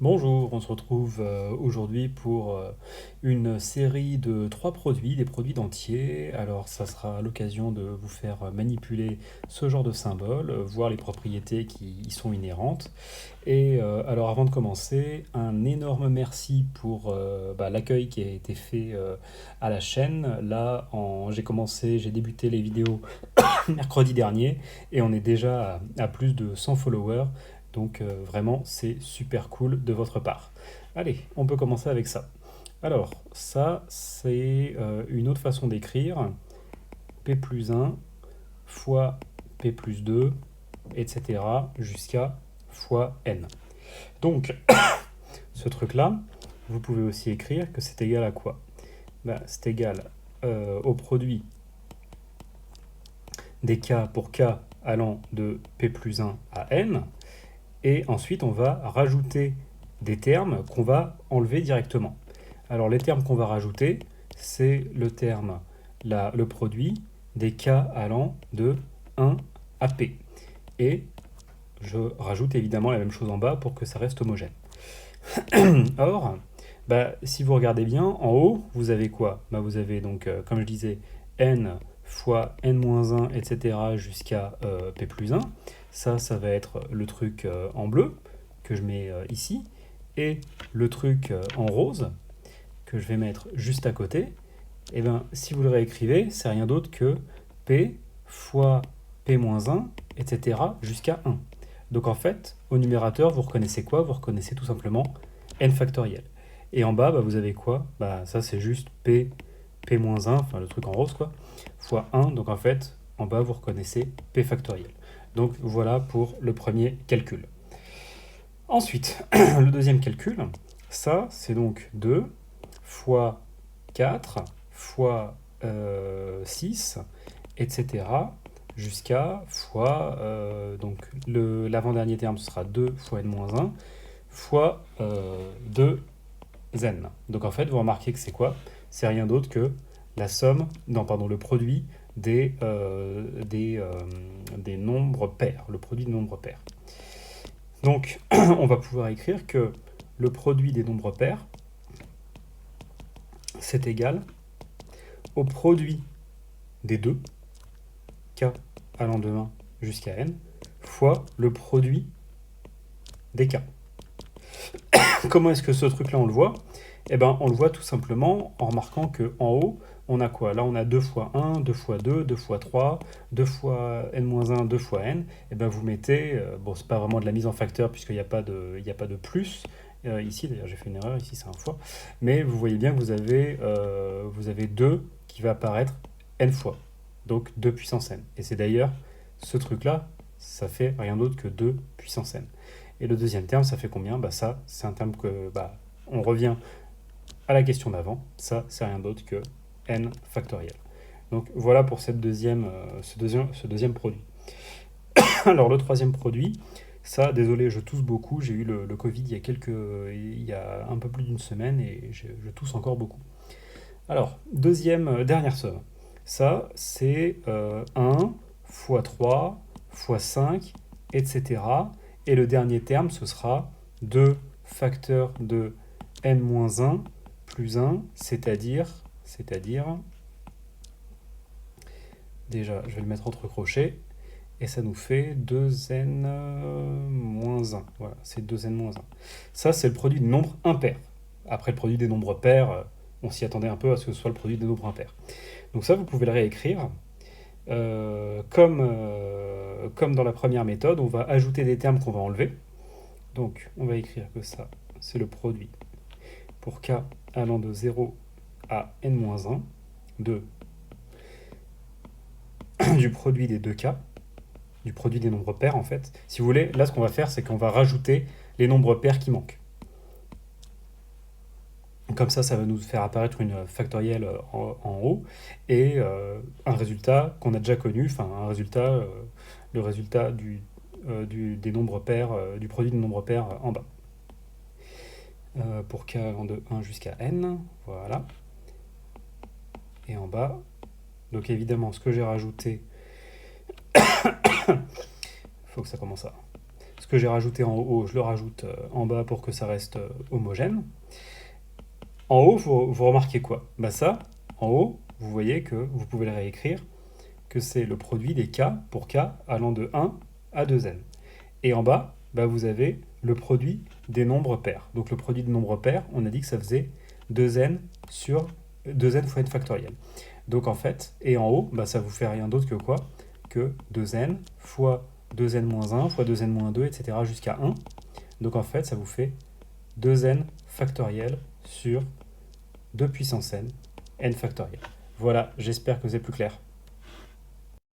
Bonjour, on se retrouve aujourd'hui pour une série de 3 produits, des produits d'entiers. Alors ça sera l'occasion de vous faire manipuler ce genre de symboles, voir les propriétés qui y sont inhérentes. Et alors avant de commencer, un énorme merci pour l'accueil qui a été fait à la chaîne. Là, j'ai débuté les vidéos mercredi dernier et on est déjà à plus de 100 followers. Donc vraiment, c'est super cool de votre part. Allez, on peut commencer avec ça. Alors, ça, c'est une autre façon d'écrire. P plus 1 fois P plus 2, etc. jusqu'à fois n. Donc, ce truc-là, vous pouvez aussi écrire que c'est égal à quoi? C'est égal au produit des k pour k allant de P plus 1 à n. Et ensuite, on va rajouter des termes qu'on va enlever directement. Alors, les termes qu'on va rajouter, c'est le produit des k allant de 1 à p. Et je rajoute évidemment la même chose en bas pour que ça reste homogène. Or, si vous regardez bien, en haut, vous avez quoi? Vous avez donc, comme je disais, n fois n-1, etc. jusqu'à p plus 1. Ça va être le truc en bleu que je mets ici, et le truc en rose que je vais mettre juste à côté. Et bien, si vous le réécrivez, c'est rien d'autre que p fois p-1, etc. jusqu'à 1. Donc en fait, au numérateur, vous reconnaissez quoi? Vous reconnaissez tout simplement n factoriel. Et en bas, vous avez quoi? Ça c'est juste p-1, enfin le truc en rose quoi, fois 1. Donc en fait, en bas, vous reconnaissez p factoriel. Donc voilà pour le premier calcul. Ensuite, le deuxième calcul, ça c'est donc 2 fois 4 fois 6, etc. jusqu'à fois, donc l'avant-dernier terme ce sera 2 fois n-1 fois 2n. Donc en fait, vous remarquez que c'est quoi? C'est rien d'autre que la somme, non pardon, le produit des nombres pairs, le produit des nombres pairs. Donc on va pouvoir écrire que le produit des nombres pairs, c'est égal au produit des deux, k allant de 1 jusqu'à n, fois le produit des k. Comment est-ce que ce truc-là, on le voit? Eh ben, on le voit tout simplement en remarquant qu'en haut, on a quoi? Là, on a 2 fois 1, 2 fois 2, 2 fois 3, 2 fois n-1, 2 fois n. Et ben, vous mettez, bon, c'est pas vraiment de la mise en facteur puisqu'il n'y a pas de plus. Ici, d'ailleurs, j'ai fait une erreur, ici c'est un fois. Mais vous voyez bien que vous avez 2 qui va apparaître n fois. Donc 2 puissance n. Et c'est d'ailleurs ce truc-là, ça fait rien d'autre que 2 puissance n. Et le deuxième terme, ça fait combien? Ça, c'est un terme que... on revient à la question d'avant. Ça, c'est rien d'autre que n factoriel. Donc voilà pour ce deuxième produit. Alors le troisième produit, ça, désolé, je tousse beaucoup. J'ai eu le Covid il y a un peu plus d'une semaine et je tousse encore beaucoup. Alors, dernière somme. Ça, c'est 1 fois 3 fois 5, etc. Et le dernier terme, ce sera 2 facteurs de n-1 plus 1, c'est-à-dire, déjà, je vais le mettre entre crochets, et ça nous fait 2n-1. Voilà, c'est 2n-1. Ça, c'est le produit de nombres impairs. Après, le produit des nombres pairs, on s'y attendait un peu à ce que ce soit le produit des nombres impairs. Donc ça, vous pouvez le réécrire. Comme dans la première méthode, on va ajouter des termes qu'on va enlever. Donc, on va écrire que ça, c'est le produit pour k allant de 0 à n-1 du produit des deux k, du produit des nombres pairs en fait. Si vous voulez, là ce qu'on va faire, c'est qu'on va rajouter les nombres pairs qui manquent. Comme ça va nous faire apparaître une factorielle en haut et un résultat qu'on a déjà connu, enfin le résultat des nombres pairs, du produit des nombres pairs en bas. Pour k allant de 1 jusqu'à n, voilà. Et en bas, donc évidemment, ce que j'ai rajouté, faut que ça commence à. Ce ce que j'ai rajouté en haut, je le rajoute en bas pour que ça reste homogène. En haut, vous remarquez quoi? Bah ça, en haut, vous voyez que vous pouvez le réécrire, que c'est le produit des k pour k allant de 1 à 2n. Et en bas, bah vous avez le produit des nombres pairs. Donc le produit de nombres pairs, on a dit que ça faisait 2n sur 2n fois n factoriel. Donc en fait, et en haut, bah ça vous fait rien d'autre que quoi? Que 2n fois 2n-1 fois 2n-2, etc. jusqu'à 1. Donc en fait, ça vous fait 2n factoriel sur 2 puissance n, n factoriel. Voilà, j'espère que c'est plus clair.